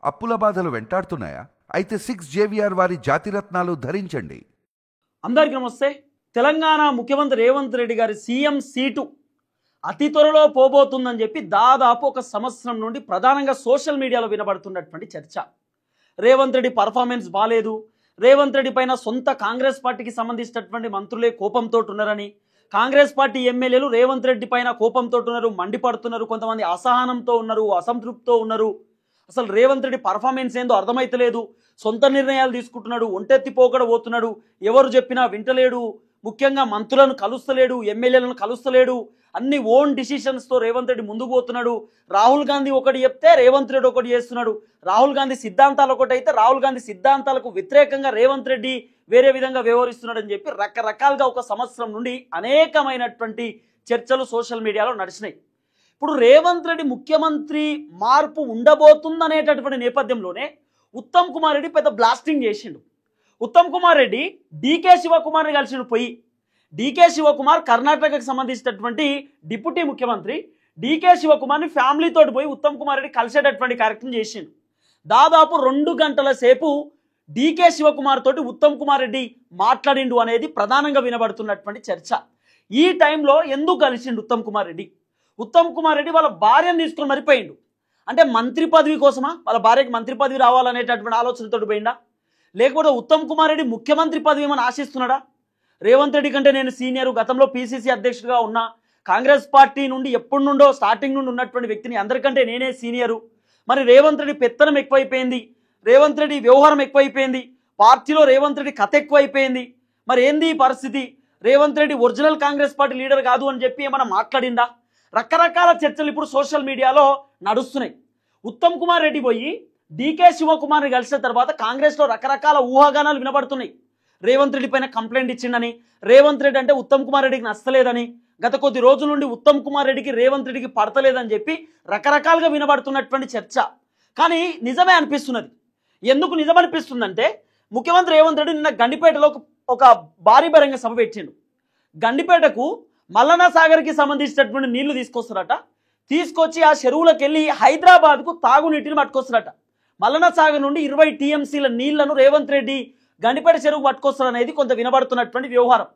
అప్పుల బాధలు వెంటాడుతున్నాయా? అయితే 6 జేవిఆర్ వారి జాతిరత్నాలు ధరించండి. అందరికీ నమస్తే. తెలంగాణ ముఖ్యమంత్రి రేవంత్ రెడ్డి గారి సీఎం సీటు అతి త్వరలో పోబోతుందని చెప్పి దాదాపు ఒక సంవత్సరం నుండి ప్రధానంగా సోషల్ మీడియాలో వినబడుతున్నటువంటి చర్చ. రేవంత్ రెడ్డి పర్ఫార్మెన్స్ బాలేదు, రేవంత్ రెడ్డి పైన సొంత కాంగ్రెస్ పార్టీకి సంబంధించినటువంటి మంత్రులే కోపంతో ఉన్నారని, కాంగ్రెస్ పార్టీ ఎమ్మెల్యేలు రేవంత్ రెడ్డి పైన కోపంతో ఉన్నారు, మండిపడుతున్నారు, కొంతమంది అసహనంతో ఉన్నారు, అసంతృప్తితో ఉన్నారు. అసలు రేవంత్ రెడ్డి పర్ఫార్మెన్స్ ఏందో అర్థమైతలేదు, సొంత నిర్ణయాలు తీసుకుంటున్నాడు, ఒంటెత్తిపోకడ పోతున్నాడు, ఎవరు చెప్పినా వింటలేడు, ముఖ్యంగా మంత్రులను కలుస్తలేడు, ఎమ్మెల్యేలను కలుస్తలేడు, అన్ని ఓన్ డిసిషన్స్తో రేవంత్ రెడ్డి ముందుకు పోతున్నాడు. రాహుల్ గాంధీ ఒకటి చెప్తే రేవంత్ రెడ్డి ఒకటి చేస్తున్నాడు. రాహుల్ గాంధీ సిద్ధాంతాలు ఒకటి అయితే రాహుల్ గాంధీ సిద్ధాంతాలకు వ్యతిరేకంగా రేవంత్ రెడ్డి వేరే విధంగా వ్యవహరిస్తున్నాడు అని చెప్పి రకరకాలుగా ఒక సంవత్సరం నుండి అనేకమైనటువంటి చర్చలు సోషల్ మీడియాలో నడిచినాయి. ఇప్పుడు రేవంత్ రెడ్డి ముఖ్యమంత్రి మార్పు ఉండబోతుందనేటటువంటి నేపథ్యంలోనే ఉత్తమ్ కుమార్ రెడ్డి పెద్ద బ్లాస్టింగ్ చేసిండు. ఉత్తమ్ కుమార్ రెడ్డి డీకే శివకుమార్ని కలిసిండు. పోయి డీకే శివకుమార్ కర్ణాటకకు సంబంధించినటువంటి డిప్యూటీ ముఖ్యమంత్రి, డీకే శివకుమార్ని ఫ్యామిలీతో పోయి ఉత్తమ్ కుమార్ రెడ్డి కలిసేటటువంటి కార్యక్రమం చేసిండు. దాదాపు 2 గంటల సేపు డీకే శివకుమార్ తోటి ఉత్తమ్ కుమార్ రెడ్డి మాట్లాడిండు అనేది ప్రధానంగా వినబడుతున్నటువంటి చర్చ. ఈ టైంలో ఎందుకు కలిసిండు ఉత్తమ్ కుమార్ రెడ్డి? ఉత్తమ్ కుమార్ రెడ్డి వాళ్ళ భార్యను తీసుకొని మరిపోయిండు. అంటే మంత్రి పదవి కోసమా, వాళ్ళ భార్యకి మంత్రి పదవి రావాలనేటటువంటి ఆలోచనతో పోయిందా, లేకపోతే ఉత్తమ్ కుమార్ రెడ్డి ముఖ్యమంత్రి పదవి ఏమని ఆశిస్తున్నాడా? రేవంత్ రెడ్డి కంటే నేను సీనియర్, గతంలో పీసీసీ అధ్యక్షుడిగా ఉన్నా, కాంగ్రెస్ పార్టీ నుండి ఎప్పటి నుండో స్టార్టింగ్ నుండి ఉన్నటువంటి వ్యక్తిని, అందరికంటే నేనే సీనియరు. మరి రేవంత్ రెడ్డి పెత్తనం ఎక్కువైపోయింది, రేవంత్ రెడ్డి వ్యవహారం ఎక్కువైపోయింది, పార్టీలో రేవంత్ రెడ్డి కథ ఎక్కువైపోయింది. మరి ఏంది ఈ పరిస్థితి? Revanth Reddy original Congress party leader కాదు అని చెప్పి ఏమైనా మాట్లాడిందా? రకరకాల చర్చలు ఇప్పుడు సోషల్ మీడియాలో నడుస్తున్నాయి. ఉత్తమ్ కుమార్ రెడ్డి పోయి డీకే శివకుమార్ని కలిసిన తర్వాత కాంగ్రెస్లో రకరకాల ఊహాగానాలు వినబడుతున్నాయి. రేవంత్ రెడ్డి పైన కంప్లైంట్ ఇచ్చిండని, రేవంత్ రెడ్డి అంటే ఉత్తమ్ కుమార్ రెడ్డికి నచ్చలేదని, గత కొద్ది రోజుల నుండి ఉత్తమ్ కుమార్ రెడ్డికి రేవంత్ రెడ్డికి పడతలేదని చెప్పి రకరకాలుగా వినబడుతున్నటువంటి చర్చ. కానీ నిజమే అనిపిస్తున్నది. ఎందుకు నిజం అనిపిస్తుందంటే, ముఖ్యమంత్రి రేవంత్ రెడ్డి నిన్న గండిపేటలో ఒక భారీ బహిరంగ సభ పెట్టిండు. గండిపేటకు మల్లన్న సాగర్కి సంబంధించినటువంటి నీళ్లు తీసుకొస్తారట. తీసుకొచ్చి ఆ చెరువులకు వెళ్ళి హైదరాబాద్కు తాగునీటిని పట్టుకొస్తారట. మల్లన్న సాగర్ నుండి 20 టీఎంసీల నీళ్లను రేవంత్ రెడ్డి గండిపేట చెరువుకు పట్టుకొస్తారనేది కొంత వినబడుతున్నటువంటి వ్యవహారం.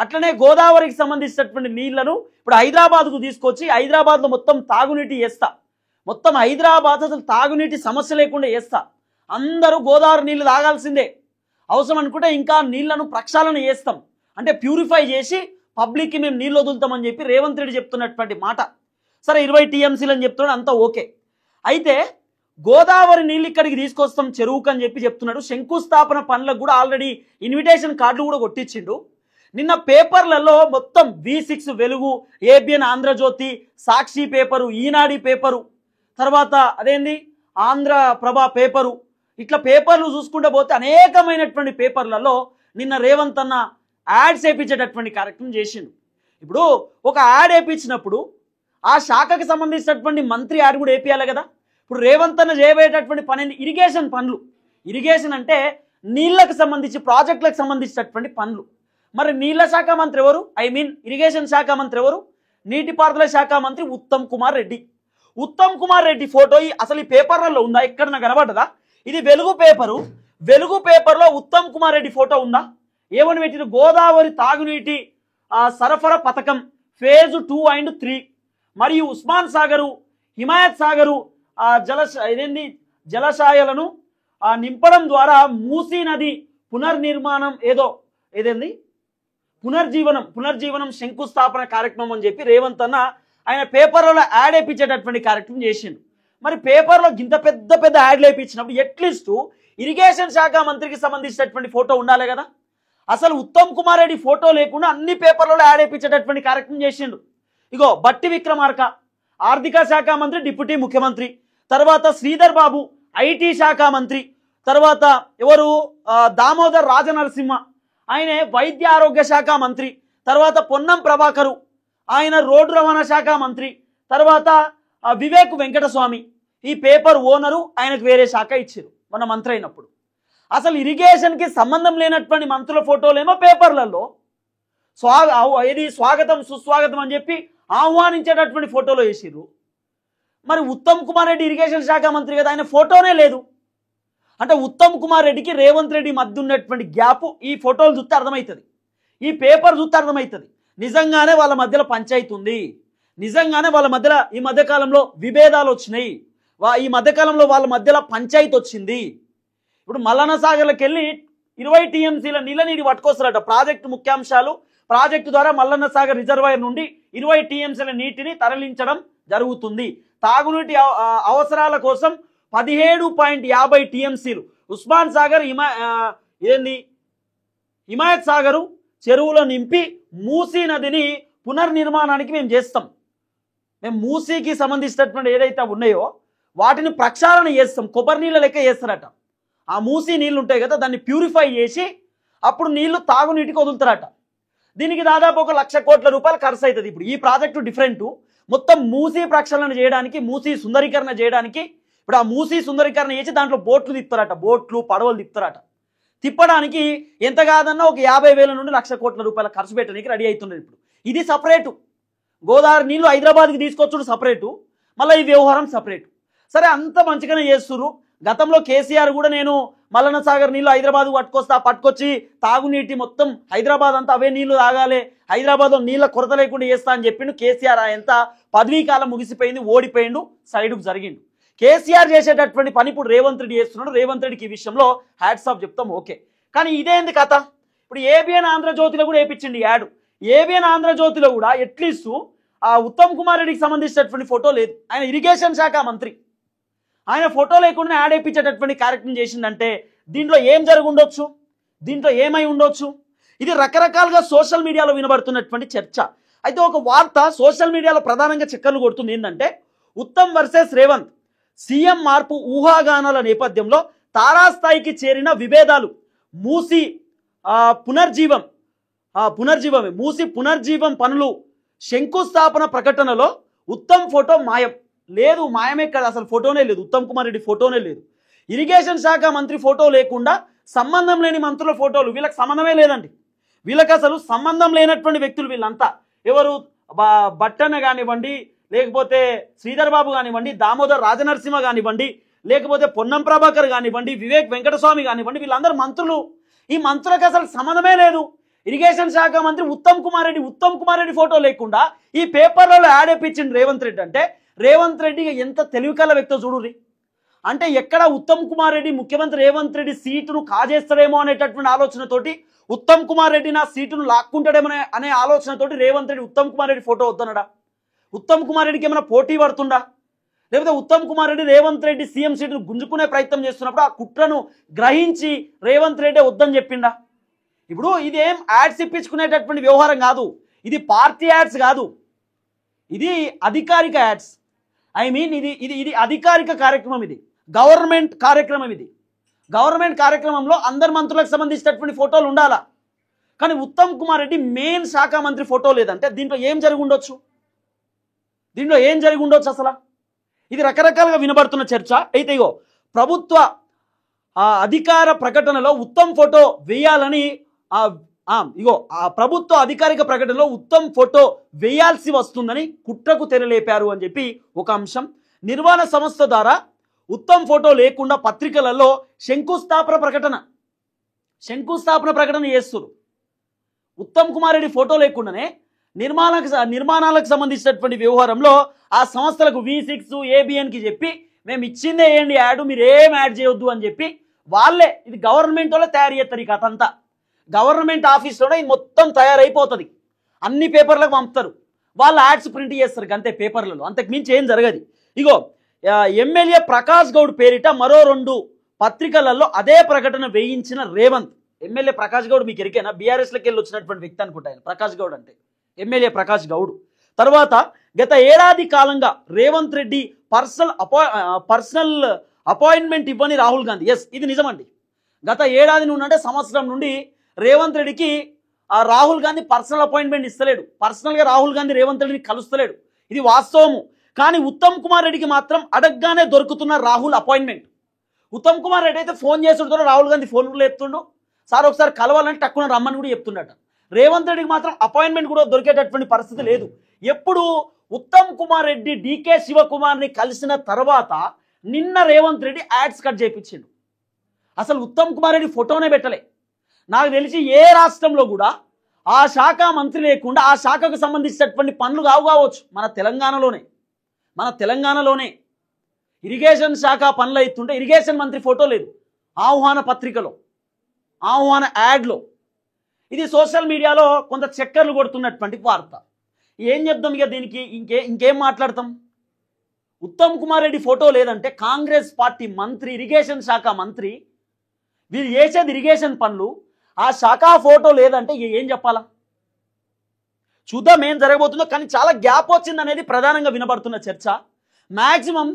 అట్లనే గోదావరికి సంబంధించినటువంటి నీళ్లను ఇప్పుడు హైదరాబాద్కు తీసుకొచ్చి హైదరాబాద్లో మొత్తం తాగునీటి వేస్తా, మొత్తం హైదరాబాద్ అసలు తాగునీటి సమస్య లేకుండా వేస్తా, అందరూ గోదావరి నీళ్లు తాగాల్సిందే, అవసరం అనుకుంటే ఇంకా నీళ్లను ప్రక్షాళన చేస్తాం, అంటే ప్యూరిఫై చేసి పబ్లిక్కి మేము నీళ్ళు వదులుతామని చెప్పి రేవంత్ రెడ్డి చెప్తున్నటువంటి మాట. సరే 20 టీఎంసీలు అని చెప్తున్నాడు, అంతా ఓకే. అయితే గోదావరి నీళ్ళు ఇక్కడికి తీసుకొస్తాం చెరువుకు అని చెప్పి చెప్తున్నాడు. శంకుస్థాపన పనులకు కూడా ఆల్రెడీ ఇన్విటేషన్ కార్డులు కూడా కొట్టించిండు. నిన్న పేపర్లలో మొత్తం V6 వెలుగు, ఏబిఎన్ ఆంధ్రజ్యోతి, సాక్షి పేపరు, ఈనాడి పేపరు, తర్వాత అదేంది ఆంధ్రప్రభ పేపరు, ఇట్లా పేపర్లు చూసుకుంటూ పోతే అనేకమైనటువంటి పేపర్లలో నిన్న రేవంత్ అన్న యాడ్స్ వేయించేటటువంటి కార్యక్రమం చేసిండు. ఇప్పుడు ఒక యాడ్ వేయించినప్పుడు ఆ శాఖకు సంబంధించినటువంటి మంత్రి యాడ్ కూడా వేపియాలి కదా. ఇప్పుడు రేవంత్ అన్న చేయబోయేటటువంటి పని ఇరిగేషన్ పనులు. ఇరిగేషన్ అంటే నీళ్లకు సంబంధించి, ప్రాజెక్టులకు సంబంధించినటువంటి పనులు. మరి నీళ్ల శాఖ మంత్రి ఎవరు? ఇరిగేషన్ శాఖ మంత్రి ఎవరు? నీటిపారుదల శాఖ మంత్రి ఉత్తమ్ కుమార్ రెడ్డి. ఉత్తమ్ కుమార్ రెడ్డి ఫోటో అసలు ఈ పేపర్లలో ఉందా? ఎక్కడ నాకు కనబడ్డదా? ఇది వెలుగు పేపరు. వెలుగు పేపర్లో ఉత్తమ్ కుమార్ రెడ్డి ఫోటో ఉందా? ఏమని పెట్టిన? గోదావరి తాగునీటి సరఫరా పథకం ఫేజ్ 2 and 3 మరియు ఉస్మాన్ సాగరు, హిమాయత్ సాగరు జలాశయాలను నింపడం ద్వారా మూసీ నది పునర్నిర్మాణం పునర్జీవనం శంకుస్థాపన కార్యక్రమం అని చెప్పి రేవంత్ అన్న ఆయన పేపర్లలో యాడ్ వేయించేటటువంటి కార్యక్రమం చేసిండు. మరి పేపర్లో ఇంత పెద్ద పెద్ద యాడ్లు వేయించినప్పుడు అట్లీస్ట్ ఇరిగేషన్ శాఖ మంత్రికి సంబంధించినటువంటి ఫోటో ఉండాలి కదా. అసలు ఉత్తమ్ కుమార్ రెడ్డి ఫోటో లేకుండా అన్ని పేపర్లలో యాడ్ వేయించేటటువంటి కార్యక్రమం చేసిండు. ఇగో బట్టి విక్రమార్క ఆర్థిక శాఖ మంత్రి, డిప్యూటీ ముఖ్యమంత్రి, తర్వాత శ్రీధర్ బాబు ఐటీ శాఖ మంత్రి, తర్వాత ఎవరు దామోదర్ రాజనరసింహ ఆయన వైద్య ఆరోగ్య శాఖ మంత్రి, తర్వాత పొన్నం ప్రభాకరు ఆయన రోడ్డు రవాణా శాఖ మంత్రి, తర్వాత వివేక్ వెంకటస్వామి ఈ పేపర్ ఓనరు, ఆయనకు వేరే శాఖ ఇచ్చారు మన మంత్రి అయినప్పుడు. అసలు ఇరిగేషన్కి సంబంధం లేనటువంటి మంత్రుల ఫోటోలేమో పేపర్లలో స్వాగతం సుస్వాగతం అని చెప్పి ఆహ్వానించేటటువంటి ఫోటోలో వేసిర్రు. మరి ఉత్తమ్ కుమార్ రెడ్డి ఇరిగేషన్ శాఖ మంత్రి కదా, ఆయన ఫోటోనే లేదు. అంటే ఉత్తమ్ కుమార్ రెడ్డికి రేవంత్ రెడ్డి మధ్య ఉన్నటువంటి గ్యాప్ ఈ ఫోటోలు చూస్తే అర్థమవుతుంది, ఈ పేపర్ చూస్తే అర్థమవుతుంది. నిజంగానే వాళ్ళ మధ్యలో పంచాయతీ ఉంది, నిజంగానే వాళ్ళ మధ్యలో ఈ మధ్యకాలంలో విభేదాలు వచ్చినాయి, ఈ మధ్యకాలంలో వాళ్ళ మధ్యలో పంచాయతీ వచ్చింది. ఇప్పుడు మల్లన్న సాగర్లకు వెళ్ళి 20 టీఎంసీల నీళ్ళని పట్టుకొస్తారట. ప్రాజెక్టు ముఖ్యాంశాలు, ప్రాజెక్టు ద్వారా మల్లన్న సాగర్ రిజర్వాయర్ నుండి 20 టీఎంసీల నీటిని తరలించడం జరుగుతుంది. తాగునీటి అవసరాల కోసం 17.50 టీఎంసీలు ఉస్మాన్ సాగర్ హిమాయత్ సాగరు చెరువులో నింపి మూసీ నదిని పునర్నిర్మాణానికి మేము చేస్తాం. మేము మూసీకి సంబంధించినటువంటి ఏదైతే ఉన్నాయో వాటిని ప్రక్షాళన చేస్తాం, కొబ్బరి నీళ్ళ లెక్క చేస్తారట. ఆ మూసీ నీళ్ళు ఉంటాయి కదా, దాన్ని ప్యూరిఫై చేసి అప్పుడు నీళ్లు తాగునీటికి వదులుతారట. దీనికి దాదాపు 1,00,000 కోట్ల రూపాయలు ఖర్చు అవుతుంది. ఇప్పుడు ఈ ప్రాజెక్టు డిఫరెంట్, మొత్తం మూసీ ప్రక్షాళన చేయడానికి, మూసీ సుందరీకరణ చేయడానికి. ఇప్పుడు ఆ మూసీ సుందరీకరణ చేసి దాంట్లో బోట్లు తిప్పుతారట, బోట్లు పడవలు తిప్పుతారట. తిప్పడానికి ఎంత కాదన్నా ఒక 50,000 నుండి 1,00,000 కోట్ల రూపాయల ఖర్చు పెట్టడానికి రెడీ అవుతున్నారు. ఇప్పుడు ఇది సపరేటు, గోదావరి నీళ్లు హైదరాబాద్కి తీసుకొచ్చుడు సపరేటు, మళ్ళీ ఈ వ్యవహారం సపరేటు. సరే, అంత మంచిగానే చేస్తున్నారు. గతంలో కేసీఆర్ కూడా నేను మల్లన్న సాగర్ నీళ్ళు హైదరాబాద్ పట్టుకొచ్చి తాగునీటి మొత్తం హైదరాబాద్ అంతా అవే నీళ్లు తాగాలి, హైదరాబాద్లో నీళ్ళ కొరత లేకుండా చేస్తా అని చెప్పిండు. కేసీఆర్ ఎంత పదవీ కాలం ముగిసిపోయింది, ఓడిపోయిండు, సైడ్కు జరిగిండు. కేసీఆర్ చేసేటటువంటి పని ఇప్పుడు రేవంత్ రెడ్డి చేస్తున్నాడు. రేవంత్ రెడ్డికి ఈ విషయంలో హ్యాట్స్ ఆఫ్ చెప్తాం, ఓకే. కానీ ఇదేంది కథ? ఇప్పుడు ఏబిఎన్ ఆంధ్రజ్యోతిలో కూడా వేయించండి యాడ్. ఏబిఎన్ ఆంధ్రజ్యోతిలో కూడా అట్లీస్ట్ ఆ ఉత్తమ్ కుమార్ రెడ్డికి సంబంధించినటువంటి ఫోటో లేదు. ఆయన ఇరిగేషన్ శాఖ మంత్రి, ఆయన ఫోటో లేకుండా యాడ్ వేయించేటటువంటి కార్యక్రమం చేసిందంటే దీంట్లో ఏం జరిగి ఉండొచ్చు, దీంట్లో ఏమై ఉండొచ్చు? ఇది రకరకాలుగా సోషల్ మీడియాలో వినబడుతున్నటువంటి చర్చ. అయితే ఒక వార్త సోషల్ మీడియాలో ప్రధానంగా చక్కర్లు కొడుతుంది. ఏంటంటే ఉత్తమ్ వర్సెస్ రేవంత్, సీఎం మార్పు ఊహాగానాల నేపథ్యంలో తారాస్థాయికి చేరిన విభేదాలు, మూసీ మూసీ పునర్జీవం పనులు శంకుస్థాపన ప్రకటనలో ఉత్తమ్ ఫోటో మాయం. లేదు, మాయమే కదా, అసలు ఫోటోనే లేదు, ఉత్తమ్ కుమార్ రెడ్డి ఫోటోనే లేదు. ఇరిగేషన్ శాఖ మంత్రి ఫోటో లేకుండా సంబంధం లేని మంత్రుల ఫోటోలు, వీళ్ళకి సంబంధమే లేదండి. వీళ్ళకి అసలు సంబంధం లేనటువంటి వ్యక్తులు వీళ్ళంతా. ఎవరు? బట్టన్న కానివ్వండి, లేకపోతే శ్రీధర్ బాబు కానివ్వండి, దామోదర్ రాజనరసింహ కానివ్వండి, లేకపోతే పొన్నం ప్రభాకర్ కానివ్వండి, వివేక్ వెంకటస్వామి కానివ్వండి, వీళ్ళందరూ మంత్రులు. ఈ మంత్రులకు అసలు సంబంధమే లేదు. ఇరిగేషన్ శాఖ మంత్రి ఉత్తమ్ కుమార్ రెడ్డి ఫోటో లేకుండా ఈ పేపర్లలో యాడ్ వేయించింది రేవంత్ రెడ్డి. అంటే రేవంత్ రెడ్డి ఎంత తెలివికల వ్యక్తో చూడుర్రి. అంటే ఎక్కడ ఉత్తమ్ కుమార్ రెడ్డి ముఖ్యమంత్రి రేవంత్ రెడ్డి సీటును కాజేస్తాడేమో అనేటటువంటి ఆలోచనతోటి, ఉత్తమ్ కుమార్ రెడ్డి నా సీటును లాక్కుంటాడేమో అనే ఆలోచనతోటి రేవంత్ రెడ్డి ఉత్తమ్ కుమార్ రెడ్డి ఫోటో వద్దనడా? ఉత్తమ్ కుమార్ రెడ్డికి ఏమైనా పోటీ పడుతుండా? లేకపోతే ఉత్తమ్ కుమార్ రెడ్డి రేవంత్ రెడ్డి సీఎం సీటును గుంజుకునే ప్రయత్నం చేస్తున్నప్పుడు ఆ కుట్రను గ్రహించి రేవంత్ రెడ్డి వద్దని చెప్పిండా? ఇప్పుడు ఇదేం యాడ్స్ ఇప్పించుకునేటటువంటి వ్యవహారం కాదు, ఇది పార్టీ యాడ్స్ కాదు, ఇది అధికారిక యాడ్స్. ఇది అధికారిక కార్యక్రమం, ఇది గవర్నమెంట్ కార్యక్రమం. ఇది గవర్నమెంట్ కార్యక్రమంలో అందరు మంత్రులకు సంబంధించినటువంటి ఫోటోలు ఉండాలా. కానీ ఉత్తమ్ కుమార్ రెడ్డి మెయిన్ శాఖ మంత్రి ఫోటో లేదంటే దీంట్లో ఏం జరిగి ఉండొచ్చు? అసలు ఇది రకరకాలుగా వినబడుతున్న చర్చ. అయితే ఇగో ప్రభుత్వ అధికార ప్రకటనలో ఉత్తమ్ ఫోటో వేయాలని ప్రభుత్వ అధికారిక ప్రకటనలో ఉత్తమ్ ఫోటో వేయాల్సి వస్తుందని కుట్రకు తెరలేపారు అని చెప్పి ఒక అంశం. నిర్మాణ సంస్థ ద్వారా ఉత్తమ్ ఫోటో లేకుండా పత్రికలలో శంకుస్థాపన ప్రకటన చేస్తారు. ఉత్తమ్ కుమార్ రెడ్డి ఫోటో లేకుండానే నిర్మాణాలకు సంబంధించినటువంటి వ్యవహారంలో ఆ సంస్థలకు V6 ABNకి చెప్పి మేము ఇచ్చిందే ఏంటి యాడ్, మీరు ఏం యాడ్ చేయొద్దు అని చెప్పి వాళ్ళే, ఇది గవర్నమెంట్ వాళ్ళే తయారు చేస్తారు. ఈ కథ అంతా గవర్నమెంట్ ఆఫీస్లోనే ఇది మొత్తం తయారైపోతుంది. అన్ని పేపర్లకు పంపుతారు, వాళ్ళు యాడ్స్ ప్రింట్ చేస్తారు అంతే పేపర్లలో, అంతకు మించి ఏం జరగదు. ఇగో ఎమ్మెల్యే ప్రకాష్ గౌడ్ పేరిట మరో 2 పత్రికలలో అదే ప్రకటన వేయించిన రేవంత్. ఎమ్మెల్యే ప్రకాష్ గౌడ్ మీకు ఎరికేనా? బీఆర్ఎస్లోకి వెళ్ళి వచ్చినటువంటి వ్యక్తి అనుకుంటా ఆయన. ప్రకాష్ గౌడ్ అంటే ఎమ్మెల్యే ప్రకాష్ గౌడ్. తర్వాత గత ఏడాది కాలంగా రేవంత్ రెడ్డి పర్సనల్ అపాయింట్మెంట్ ఇవ్వని రాహుల్ గాంధీ. ఎస్, ఇది నిజమండి. గత ఏడాది నుండి అంటే సంవత్సరం నుండి రేవంత్ రెడ్డికి రాహుల్ గాంధీ పర్సనల్ అపాయింట్మెంట్ ఇస్తలేడు. పర్సనల్గా రాహుల్ గాంధీ రేవంత్ రెడ్డిని కలుస్తలేడు, ఇది వాస్తవము. కానీ ఉత్తమ్ కుమార్ రెడ్డికి మాత్రం అడగగానే దొరుకుతున్న రాహుల్ అపాయింట్మెంట్. ఉత్తమ్ కుమార్ రెడ్డి అయితే ఫోన్ చేస్తుంటారో రాహుల్ గాంధీ ఫోన్లో చెప్తుండు, సార్ ఒకసారి కలవాలని టక్కున రమ్మని కూడా చెప్తుండట. రేవంత్ రెడ్డికి మాత్రం అపాయింట్మెంట్ కూడా దొరికేటటువంటి పరిస్థితి లేదు. ఎప్పుడు ఉత్తమ్ కుమార్ రెడ్డి డికే శివకుమార్ని కలిసిన తర్వాత నిన్న రేవంత్ రెడ్డి యాడ్స్ కట్ చేయించిండు. అసలు ఉత్తమ్ కుమార్ రెడ్డి ఫోటోనే పెట్టలే. నాకు తెలిసి ఏ రాష్ట్రంలో కూడా ఆ శాఖ మంత్రి లేకుండా ఆ శాఖకు సంబంధించినటువంటి పనులు కావచ్చు. మన తెలంగాణలోనే ఇరిగేషన్ శాఖ పనులు అవుతుంటే ఇరిగేషన్ మంత్రి ఫోటో లేదు ఆహ్వాన పత్రికలో, ఆహ్వాన యాడ్లో. ఇది సోషల్ మీడియాలో కొంత చక్కర్లు కొడుతున్నటువంటి వార్త. ఏం చెప్దాం ఇక దీనికి? ఇంకేం మాట్లాడతాం? ఉత్తమ్ కుమార్ రెడ్డి ఫోటో లేదంటే కాంగ్రెస్ పార్టీ మంత్రి, ఇరిగేషన్ శాఖ మంత్రి, వీళ్ళు చేసేది ఇరిగేషన్ పనులు, ఆ శాఖ ఫోటో లేదంటే ఏం చెప్పాలా? చూద్దాం ఏం జరగబోతుందో. కానీ చాలా గ్యాప్ వచ్చింది అనేది ప్రధానంగా వినబడుతున్న చర్చ. మ్యాక్సిమం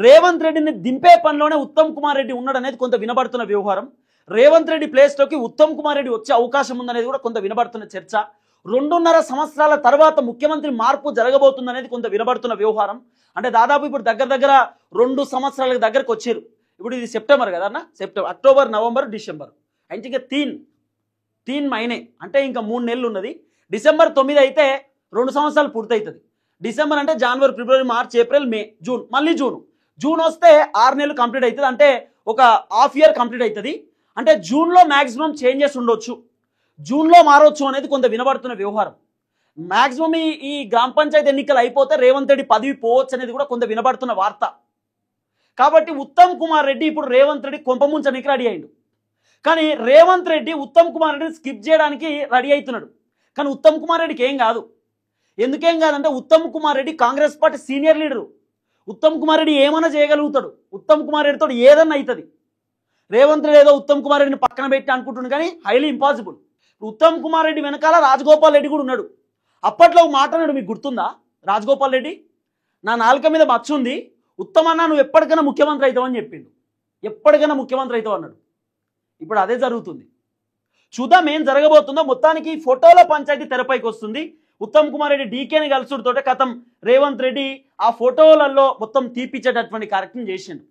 రేవంత్ రెడ్డిని దింపే పనిలోనే ఉత్తమ్ కుమార్ రెడ్డి ఉన్నాడు అనేది కొంత వినబడుతున్న వ్యవహారం. రేవంత్ రెడ్డి ప్లేస్లోకి ఉత్తమ్ కుమార్ రెడ్డి వచ్చే అవకాశం ఉందనేది కూడా కొంత వినబడుతున్న చర్చ. 2.5 సంవత్సరాల తర్వాత ముఖ్యమంత్రి మార్పు జరగబోతుంది అనేది కొంత వినబడుతున్న వ్యవహారం. అంటే దాదాపు ఇప్పుడు దగ్గర 2 సంవత్సరాల దగ్గరకు వచ్చారు. ఇప్పుడు ఇది సెప్టెంబర్ కదా అన్న, అక్టోబర్, నవంబర్, డిసెంబర్, అంటే ఇంకా 3 మహినే, అంటే ఇంకా 3 నెలలు ఉన్నది. డిసెంబర్ 9 అయితే 2 సంవత్సరాలు పూర్తవుతుంది. డిసెంబర్ అంటే జనవరి, ఫిబ్రవరి, మార్చ్, ఏప్రిల్, మే, జూన్, మళ్ళీ జూన్ వస్తే 6 నెలలు కంప్లీట్ అవుతుంది. అంటే ఒక హాఫ్ ఇయర్ కంప్లీట్ అవుతుంది. అంటే జూన్లో మ్యాక్సిమం చేంజెస్ ఉండొచ్చు, జూన్లో మారొచ్చు అనేది కొంత వినబడుతున్న వ్యవహారం. మ్యాక్సిమం ఈ గ్రామ పంచాయతీ ఎన్నికలు అయిపోతే రేవంత్ రెడ్డి పదవి పోవచ్చు అనేది కూడా కొంత వినబడుతున్న వార్త. కాబట్టి ఉత్తమ్ కుమార్ రెడ్డి ఇప్పుడు రేవంత్ రెడ్డి కొంపముంచడానికి రెడీ అయ్యిండు. కానీ రేవంత్ రెడ్డి ఉత్తమ్ కుమార్ రెడ్డిని స్కిప్ చేయడానికి రెడీ అవుతున్నాడు. కానీ ఉత్తమ్ కుమార్ రెడ్డికి ఏం కాదు. ఎందుకేం కాదంటే Uttam Kumar Reddy Congress party senior leader. Uttam Kumar Reddy ఏమైనా చేయగలుగుతాడు. ఉత్తమ్ కుమార్ రెడ్డితో ఏదన్నా అవుతుంది. రేవంత్ రెడ్డి ఏదో ఉత్తమ్ కుమార్ రెడ్డిని పక్కన పెట్టి అనుకుంటున్నాడు, కానీ హైలీ ఇంపాసిబుల్. ఉత్తమ్ కుమార్ రెడ్డి వెనకాల రాజగోపాల్ రెడ్డి కూడా ఉన్నాడు. అప్పట్లో మాట్లాడాడు, మీకు గుర్తుందా? రాజగోపాల్ రెడ్డి, నా నాలుక మీద మచ్చ ఉంది, ఉత్తమ్ అన్న నువ్వు ఎప్పటికైనా ముఖ్యమంత్రి అవుతావని చెప్పిండు. ఎప్పటికైనా ముఖ్యమంత్రి అవుతావు అన్నాడు. ఇప్పుడు అదే జరుగుతుంది. చూద్దాం ఏం జరగబోతుందో. మొత్తానికి ఫోటోల పంచాయతీ తెరపైకి వస్తుంది. ఉత్తమ్ కుమార్ రెడ్డి డీకేని కలుసుడుతోటే కథం రేవంత్ రెడ్డి ఆ ఫోటోలలో మొత్తం తీపిచ్చేటటువంటి కార్యక్రమం చేసిండు.